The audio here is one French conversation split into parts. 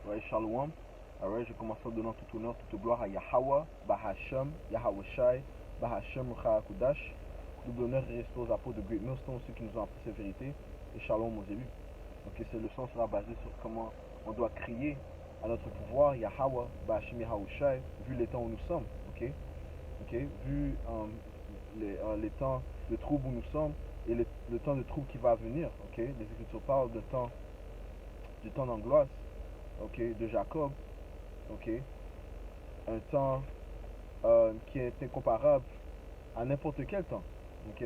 Ouais, Shalom. Alright, je commence en donnant tout honneur, toute gloire à Yahweh, Bahashem, Yahweh Shai, Bahashem Kudash. Double honneur et respect aux apôtres de Great Millstone, ceux qui nous ont appris cette vérité. Et Shalom aux élus. Donc, cette leçon sera basée sur comment on doit crier à notre pouvoir, Yahweh, Bahashem, Yahweh Shai, vu les temps où nous sommes. Ok, vu les temps de trouble où nous sommes et le temps de trouble qui va venir. Ok, les Écritures parlent du temps d'angoisse. Ok, de Jacob. Ok, un temps qui est incomparable à n'importe quel temps. Ok,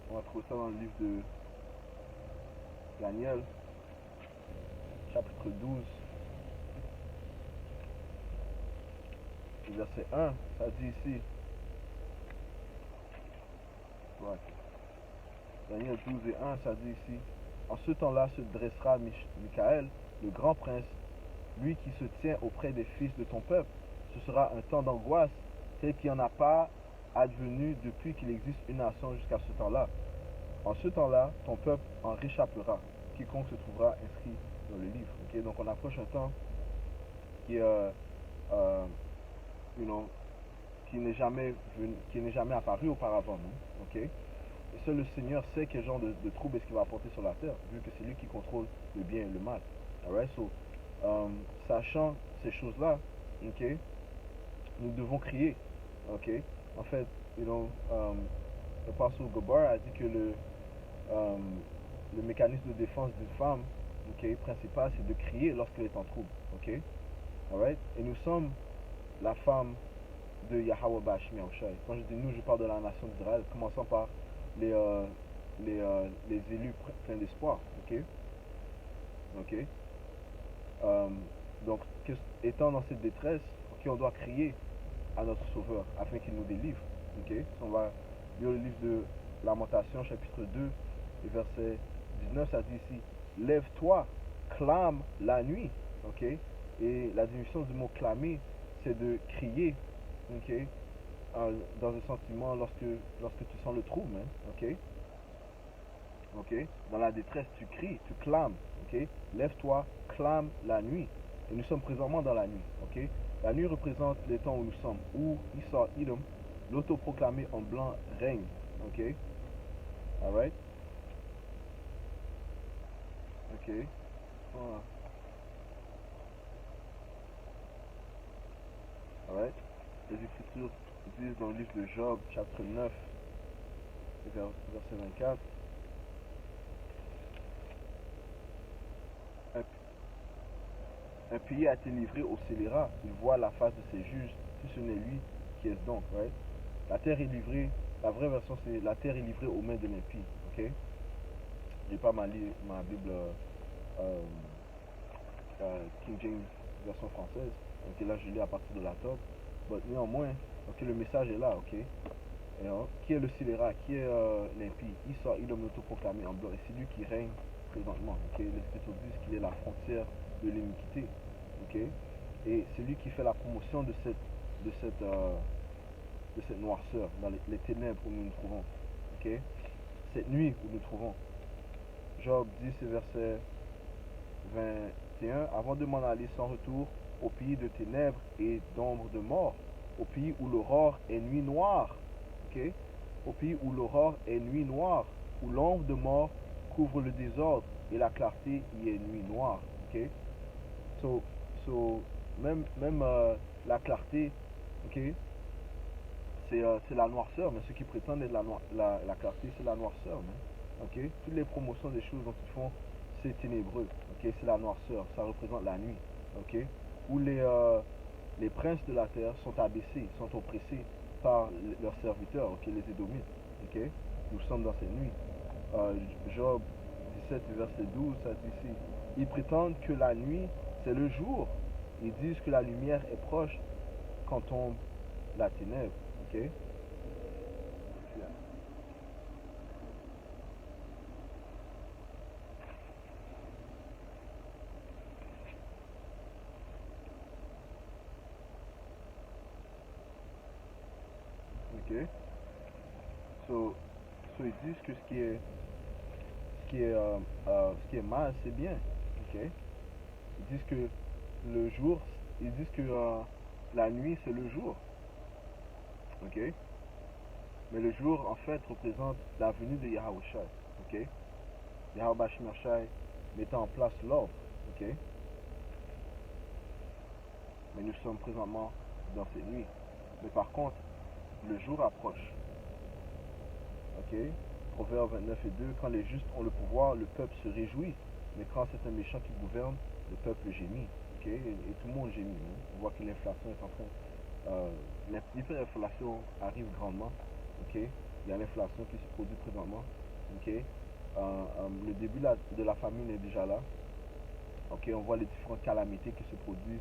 on va trouver ça dans le livre de Daniel, chapitre 12, verset 1. Ça dit ici, ouais, Daniel 12 et 1, ça dit ici, en ce temps-là se dressera Michael, le grand prince, lui qui se tient auprès des fils de ton peuple. Ce sera un temps d'angoisse tel qu'il n'y en a pas advenu depuis qu'il existe une nation jusqu'à ce temps-là. En ce temps-là, ton peuple en réchappera, quiconque se trouvera inscrit dans le livre. Okay? Donc on approche un temps qui, euh, you know, qui n'est jamais apparu auparavant. Non? Okay? Et seul le Seigneur sait quel genre de trouble est-ce qu'il va apporter sur la terre, vu que c'est lui qui contrôle le bien et le mal. Alright? So, sachant ces choses-là, okay, nous devons crier. Okay? En fait, le pasteur Gobar a dit que le mécanisme de défense d'une femme, okay, principal, c'est de crier lorsqu'elle est en trouble. Okay? Alright? Et nous sommes la femme de Yahweh Bashmi Yahushai. Quand je dis nous, je parle de la nation d'Israël, commençant par les, euh, les élus pleins d'espoir. Okay? Okay? Euh, donc, étant dans cette détresse, okay, on doit crier à notre Sauveur afin qu'il nous délivre. Okay? On va lire le livre de Lamentation, chapitre 2, et verset 19, ça dit ici, lève-toi, clame la nuit. Okay? Et la définition du mot clamer, c'est de crier, okay? Dans un sentiment lorsque tu sens le trouble. Okay? Okay? Dans la détresse, tu cries, tu clames. Okay? Lève-toi, clame la nuit. Et nous sommes présentement dans la nuit. Okay? La nuit représente les temps où nous sommes, où Issa Idom, l'autoproclamé en blanc, règne. Okay? Alright? Okay? Voilà. Alright? Les Écritures disent dans le livre de Job, chapitre 9, verset 24, un pays a été livré au scélérat, il voit la face de ses juges, si ce n'est lui, qui est-ce donc, right? La terre est livrée, la vraie version c'est la terre est livrée aux mains de l'impie, ok? J'ai pas ma Bible King James version française, donc là je lis à partir de la top, mais néanmoins, ok, le message est là, ok? Et, qui est le scélérat, qui est l'impie? Il homme autoproclamé en blanc, et c'est lui qui règne présentement, ok? Les Écritures disent qu'il est la frontière de l'iniquité, ok? Et c'est lui qui fait la promotion de de cette, euh, cette noirceur, dans les ténèbres où nous nous trouvons. Okay? Cette nuit où nous nous trouvons. Job 10, verset 21, avant de m'en aller sans retour au pays de ténèbres et d'ombre de mort, au pays où l'aurore est nuit noire. Okay? Au pays où l'aurore est nuit noire, où l'ombre de mort couvre le désordre et la clarté y est nuit noire. Okay? So, même la clarté, okay, c'est la noirceur, mais ceux qui prétendent être la clarté, c'est la noirceur. Okay? Toutes les promotions des choses dont ils font, c'est ténébreux. Okay? C'est la noirceur, ça représente la nuit. Okay? Où les princes de la terre sont abaissés, sont oppressés par leurs serviteurs, okay? Les Édomites. Okay? Nous sommes dans cette nuit. Job 17, verset 12, ça dit ici, ils prétendent que la nuit, c'est le jour. Ils disent que la lumière est proche quand tombe la ténèbre. Okay? Okay? So, ils disent que ce qui est mal, c'est bien. Ok? Ils disent que le jour, ils disent que la nuit c'est le jour. Ok? Mais le jour en fait représente la venue de Yahawashi. Ok? Yahweh Bashim Yashai mettant en place l'ordre. Ok? Mais nous sommes présentement dans cette nuit. Mais par contre, le jour approche. Ok? Proverbe 29 et 2, quand les justes ont le pouvoir, le peuple se réjouit. Mais quand c'est un méchant qui gouverne, le peuple gémit. Ok? Et tout le monde gémit. Hein? On voit que l'inflation est en train... l'hyperinflation arrive grandement. Ok? Il y a l'inflation qui se produit présentement. Ok? Le début de la famine est déjà là. Ok? On voit les différentes calamités qui se produisent.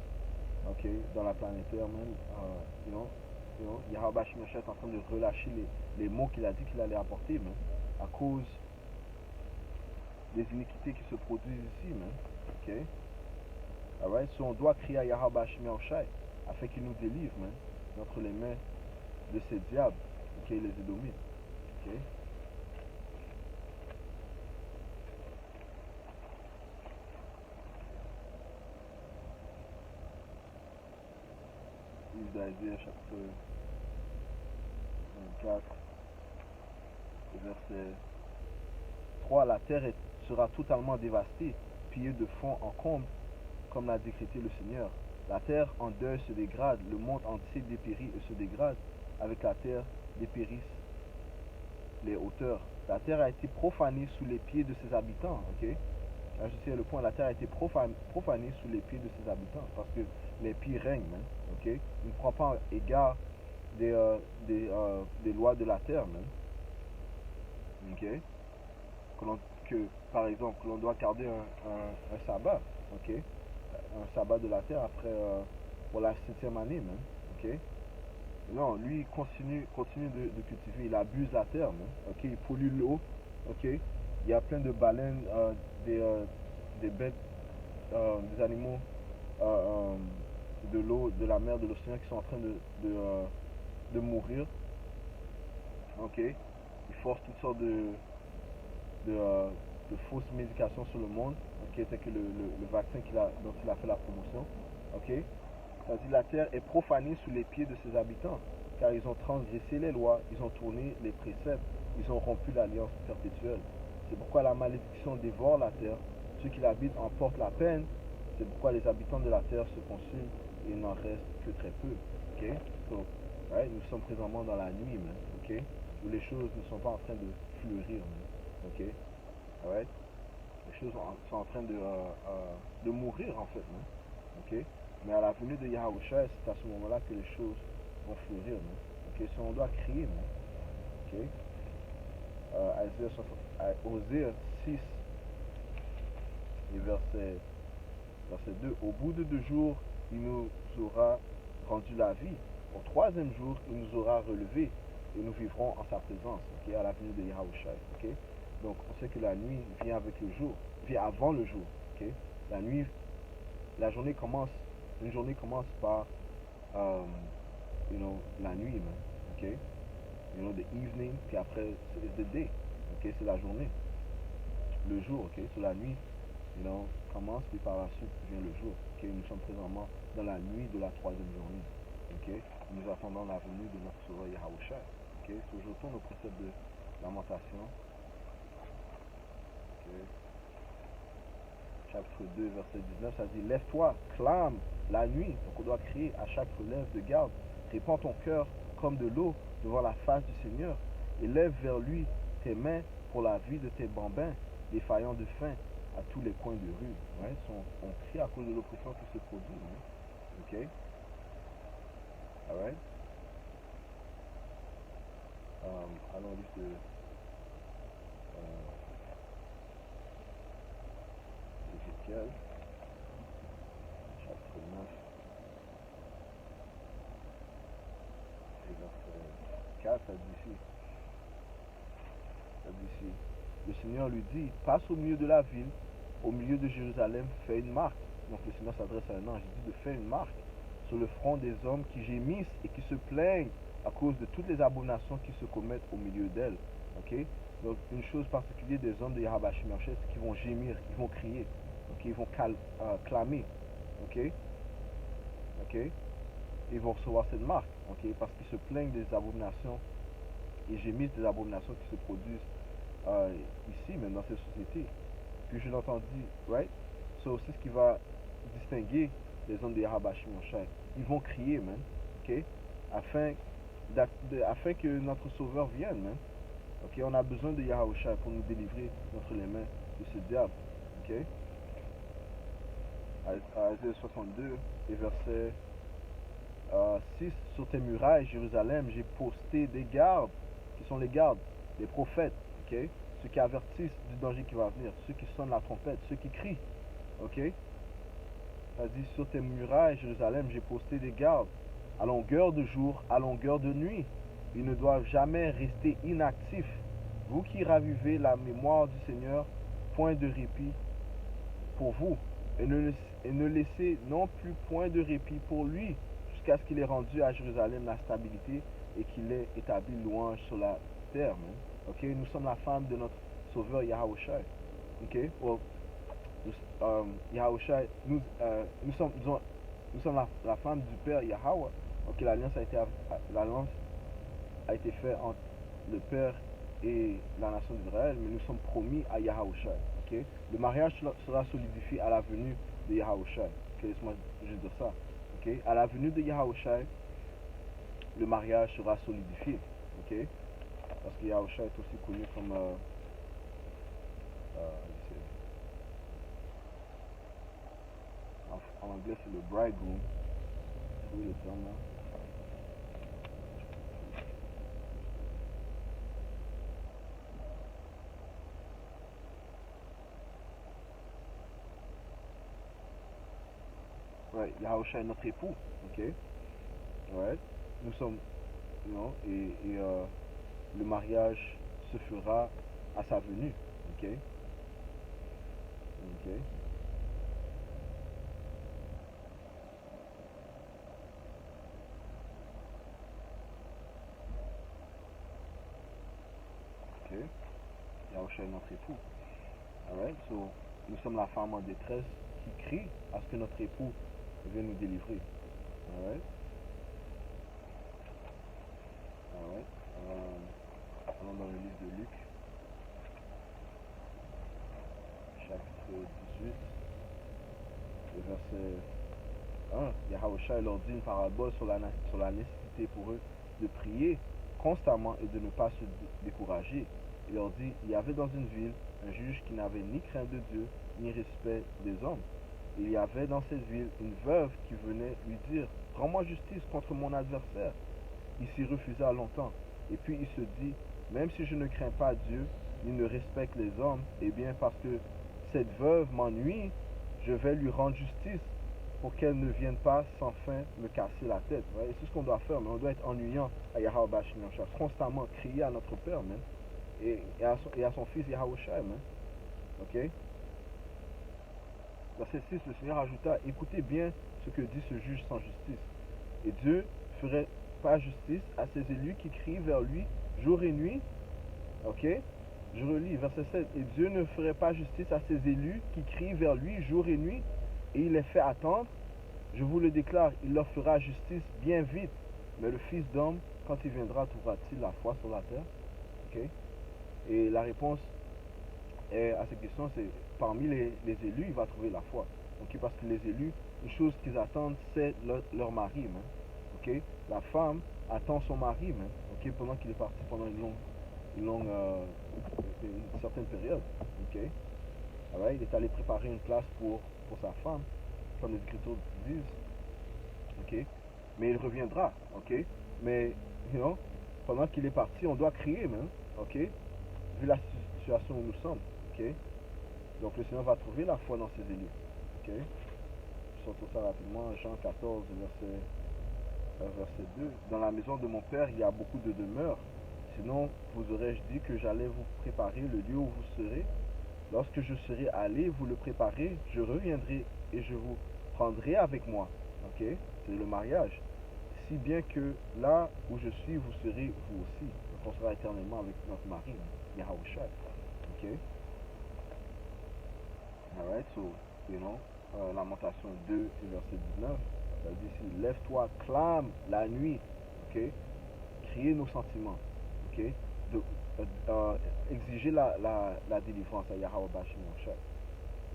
Ok? Dans la planète Terre, même. Yahweh Bashim Yashai est en train de relâcher les mots qu'il a dit qu'il allait apporter, man, à cause des iniquités qui se produisent ici, man. Ok? Alright? So on doit crier à Yahweh Bashim Yashai afin qu'il nous délivre, man, d'entre les mains de ces diables, ok, les Édomites. Ok? Livre d'Isaiah, chapitre 24, verset 3. La terre sera totalement dévastée, pillée de fond en comble, comme l'a décrété le Seigneur. La terre en deuil se dégrade, le monde entier dépérit et se dégrade. Avec la terre dépérissent les hauteurs. La terre a été profanée sous les pieds de ses habitants. Ok? Là, je sais le point, la terre a été profanée sous les pieds de ses habitants parce que les pieds règnent. Hein? Ok? Il ne prend pas égard des lois de la terre. Hein? Ok? Que, par exemple, que l'on doit garder un sabbat. Ok? Un sabbat de la terre après pour la 7e année. Hein? Ok? Non, lui, il continue de cultiver. Il abuse la terre. Hein? Ok? Il pollue l'eau. Ok? Il y a plein de baleines, des bêtes, des animaux de l'eau, de la mer, de l'océan qui sont en train de mourir. Ok? Il force toutes sortes de fausses médications sur le monde. Ok? Tel que le vaccin dont il a fait la promotion. Ok? C'est-à-dire la terre est profanée sous les pieds de ses habitants, car ils ont transgressé les lois, ils ont tourné les préceptes, ils ont rompu l'alliance perpétuelle. C'est pourquoi la malédiction dévore la terre. Ceux qui l'habitent en portent la peine. C'est pourquoi les habitants de la terre se consument et il n'en reste que très peu. Ok? So, right? Nous sommes présentement dans la nuit, man. Ok? Où les choses ne sont pas en train de fleurir, man. Ok? Right? Les choses sont en train de mourir, en fait, man. Ok? Mais à la venue de Yahawashi, c'est à ce moment-là que les choses vont fleurir, man. Ok? So on doit crier, man. Ok? Osée 6 et verset 2. Au bout de 2 jours, il nous aura rendu la vie. Au 3e jour, il nous aura relevés et nous vivrons en sa présence. Ok? À la venue de Yahawashi. Ok? Donc on sait que la nuit vient avec le jour, vient avant le jour. Ok? La nuit, une journée commence par la nuit, man. Ok? The evening, puis après, c'est the day. Ok? C'est la journée. Le jour, ok? C'est la nuit, commence, puis par la suite vient le jour. Ok? Nous sommes présentement dans la nuit de la 3e journée. Ok? Nous attendons la venue de notre sauveur Yahawashi. Ok? So, je retourne au précepte de lamentation. Ok? Chapitre 2, verset 19, ça dit: Lève-toi, clame la nuit. Donc on doit crier à chaque relève de garde. Répands ton cœur comme de l'eau devant la face du Seigneur. Et lève vers lui tes mains pour la vie de tes bambins, défaillants de faim à tous les coins de rue. Ouais? On crie à cause de l'oppression qui se produit. Hein? Ok? Alright? Allons lire Ézéchiel, chapitre 9, et verset 4, ça dit ici. Le Seigneur lui dit: passe au milieu de la ville, au milieu de Jérusalem, fais une marque. Donc le Seigneur s'adresse à un ange, il dit de faire une marque sur le front des hommes qui gémissent et qui se plaignent à cause de toutes les abominations qui se commettent au milieu d'elles. Ok? Donc une chose particulière des hommes de Yahweh Bashim Yashai, c'est qu'ils vont gémir, ils vont crier. ok, ils vont clamer, ok, ok, ils vont recevoir cette marque, ok, parce qu'ils se plaignent des abominations et gémissent des abominations qui se produisent euh, ici, même dans cette société. Puis je l'entends dire, right? So, c'est ce qui va distinguer les hommes de Yahabashim Yoshai. Ils vont crier, man, ok, afin, afin que notre sauveur vienne, man. Ok, on a besoin de Yahushua pour nous délivrer entre les mains de ce diable. Ok, à Isaiah 62 et verset 6, sur tes murailles, Jérusalem, j'ai posté des gardes, qui sont les gardes, les prophètes, ok, ceux qui avertissent du danger qui va venir, ceux qui sonnent la trompette, ceux qui crient, ok, ça dit sur tes murailles, Jérusalem, j'ai posté des gardes, à longueur de jour, à longueur de nuit, ils ne doivent jamais rester inactifs. Vous qui ravivez la mémoire du Seigneur, point de répit pour vous, et ne laissez non plus point de répit pour lui, jusqu'à ce qu'il ait rendu à Jérusalem la stabilité et qu'il ait établi louange sur la terre. Man. Ok, nous sommes la femme de notre Sauveur Yahushua. Ok, well, Yahushua, nous sommes la femme du Père Yahweh. Ok, l'alliance a été faite entre le Père et la nation d'Israël, mais nous sommes promis à Yahushua. Okay? Le mariage sera solidifié à la venue de Yahushua. Okay? Laisse-moi juste dire ça. Okay? À la venue de Yahushua, le mariage sera solidifié. Okay? Parce que Yahushua est aussi connu comme en anglais c'est le bridegroom. Oui, le terme là. Ouais, Yahushua est notre époux. Ok? Ouais. Nous sommes, non, le mariage se fera à sa venue. Ok? Ok? Ok? Yahushua est notre époux. Alright? So, nous sommes la femme en détresse qui crie à ce que notre époux vienne nous délivrer. Alright? Alright? Allons dans le livre de Luc, chapitre 18, le verset 1. Yahushua leur dit une parabole sur la nécessité pour eux de prier constamment et de ne pas se décourager. Il leur dit, il y avait dans une ville un juge qui n'avait ni crainte de Dieu, ni respect des hommes. Il y avait dans cette ville une veuve qui venait lui dire, rends-moi justice contre mon adversaire. Il s'y refusa longtemps. Et puis il se dit, même si je ne crains pas Dieu, ni ne respecte les hommes, eh bien parce que cette veuve m'ennuie, je vais lui rendre justice pour qu'elle ne vienne pas sans fin me casser la tête. Ouais? C'est ce qu'on doit faire, mais on doit être ennuyant à Yahweh Bashim Yahshua, constamment crier à notre Père, man, et à son fils Yahushua, man. Ok? Verset 6, le Seigneur ajouta, écoutez bien ce que dit ce juge sans justice. Et Dieu ferait pas justice à ses élus qui crient vers lui jour et nuit. Ok? Je relis verset 7. Et Dieu ne ferait pas justice à ses élus qui crient vers lui jour et nuit, et il les fait attendre. Je vous le déclare, il leur fera justice bien vite. Mais le Fils d'homme, quand il viendra, trouvera-t-il la foi sur la terre? Ok? Et la réponse à cette question, c'est parmi les élus, il va trouver la foi. Ok? Parce que les élus, une chose qu'ils attendent, c'est leur mari. Hein? Ok? La femme attend son mari, hein? Ok? Pendant qu'il est parti pendant une certaine période. Ok? Alors, il est allé préparer une place pour sa femme, comme les Écritures disent. Ok? Mais il reviendra. Ok? Mais, pendant qu'il est parti, on doit crier, hein? Ok? Vu la situation où nous sommes. Ok? Donc le Seigneur va trouver la foi dans ses élus. Ok? Je sors tout ça rapidement. Jean 14, verset 2. Dans la maison de mon Père, il y a beaucoup de demeures. Sinon, vous aurais-je dit que j'allais vous préparer le lieu où vous serez? Lorsque je serai allé vous le préparer, je reviendrai et je vous prendrai avec moi. Ok? C'est le mariage. Si bien que là où je suis, vous serez vous aussi. Donc on sera éternellement avec notre mari, Yahushua. Ok? Alright, so Lamentation 2 et verset 19, ça dit ici, lève-toi, clame la nuit, ok, crier nos sentiments, ok, de, exiger la délivrance à Yahweh Bashim Yahshua,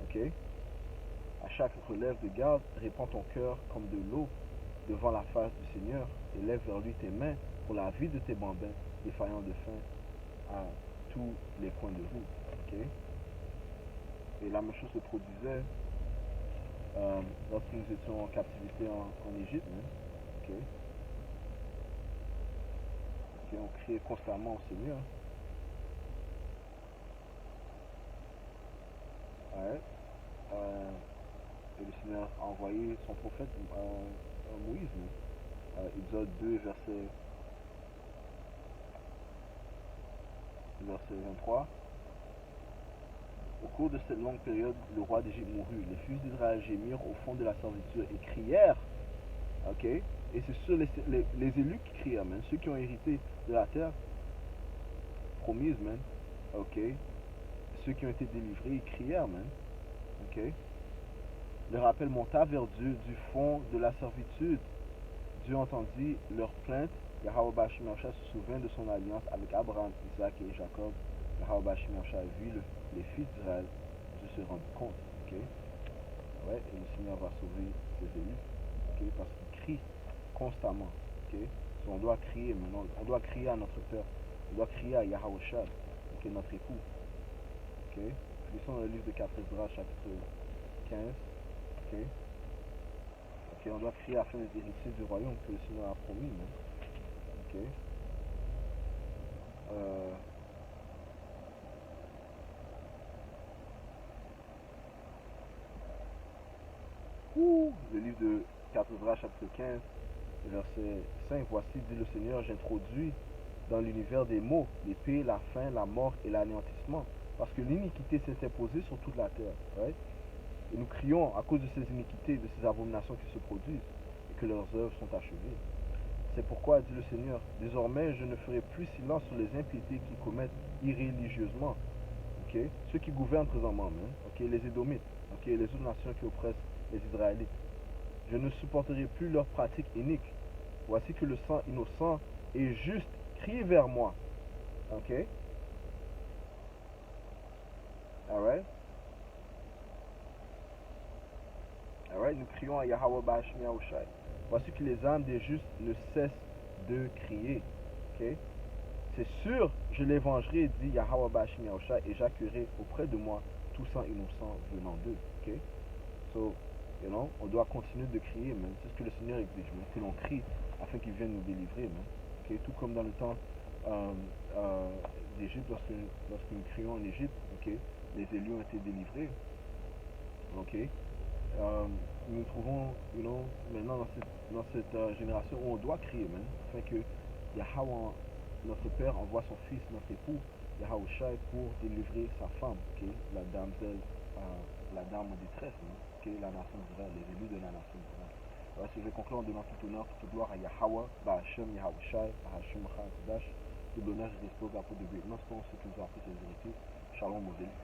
ok, à chaque relève de garde, répands ton cœur comme de l'eau devant la face du Seigneur et lève vers lui tes mains pour la vie de tes bambins, défaillants de faim à tous les coins de rue, ok. Et la même chose se produisait lorsque nous étions en captivité en Égypte, hein, ok. Et on criait constamment au Seigneur. Ouais. Et le Seigneur a envoyé son prophète Moïse. Exode 2, verset 23. Au cours de cette longue période, le roi d'Égypte mourut. Les fils d'Israël gémirent au fond de la servitude et crièrent. Ok. Et c'est sur les élus qui crièrent, man. Ceux qui ont hérité de la terre promise, man. Ok. Ceux qui ont été délivrés, ils crièrent, man. Ok. Le rappel monta vers Dieu du fond de la servitude. Dieu entendit leur plainte. Yahweh Bashim Yahshua se souvint de son alliance avec Abraham, Isaac et Jacob. Yahweh Bashim Yahshua vit les fils d'Israël. Dieu se rendit compte. Okay? Ouais, et le Seigneur va sauver ses élus. Okay? Parce qu'ils crient constamment. Okay? So on doit crier maintenant. On doit crier à notre Père. On doit crier à Yahweh Shad, okay? Notre époux. Okay? Lisons le livre de 4 Esdras, chapitre 15. Okay? Okay, on doit crier afin d'être héritier du royaume que le Seigneur a promis. Ok. Le livre de 4 Esdras, chapitre 15, verset 5. Voici, dit le Seigneur, j'introduis dans l'univers des maux, l'épée, la faim, la mort et l'anéantissement. Parce que l'iniquité s'est imposée sur toute la terre. Right? Et nous crions à cause de ces iniquités, de ces abominations qui se produisent, et que leurs œuvres sont achevées. C'est pourquoi, dit le Seigneur, désormais je ne ferai plus silence sur les impiétés qu'ils commettent irréligieusement. Okay? Ceux qui gouvernent présentement, okay? Les Édomites, okay? Les autres nations qui oppressent les Israélites. Je ne supporterai plus leurs pratiques iniques. Voici que le sang innocent et juste crie vers moi. Ok? Alright? Alright? Nous crions à Yahweh Bashim Yahushai. Voici que les âmes des justes ne cessent de crier. Ok? C'est sûr, je les vengerai, dit Yahweh Bashim Yahushai, et j'accueillerai auprès de moi tout sang innocent venant d'eux. Ok? So, on doit continuer de crier, man. C'est ce que le Seigneur exige, man. Que l'on crie afin qu'il vienne nous délivrer, man. Okay? Tout comme dans le temps d'Égypte, lorsque nous crions en Égypte, okay? Les élus ont été délivrés. Okay? Nous nous trouvons maintenant dans cette génération où on doit crier, man, afin que Yahweh, notre Père, envoie son Fils, notre époux, Yahweh Shai, pour délivrer sa femme, okay? La dame en détresse, okay? La nation d'Israël, les élus de la nation d'Israël. Alors, si je vais conclure en donnant tout honneur, toute gloire à Yahweh, Ba'Hashem, Yahweh Shai, Ba'Hashem, Chadash, tout l'honneur et respect aux apôtres de greatness, pour ceux qui nous ont appris ces vérités. Shalom aux élus.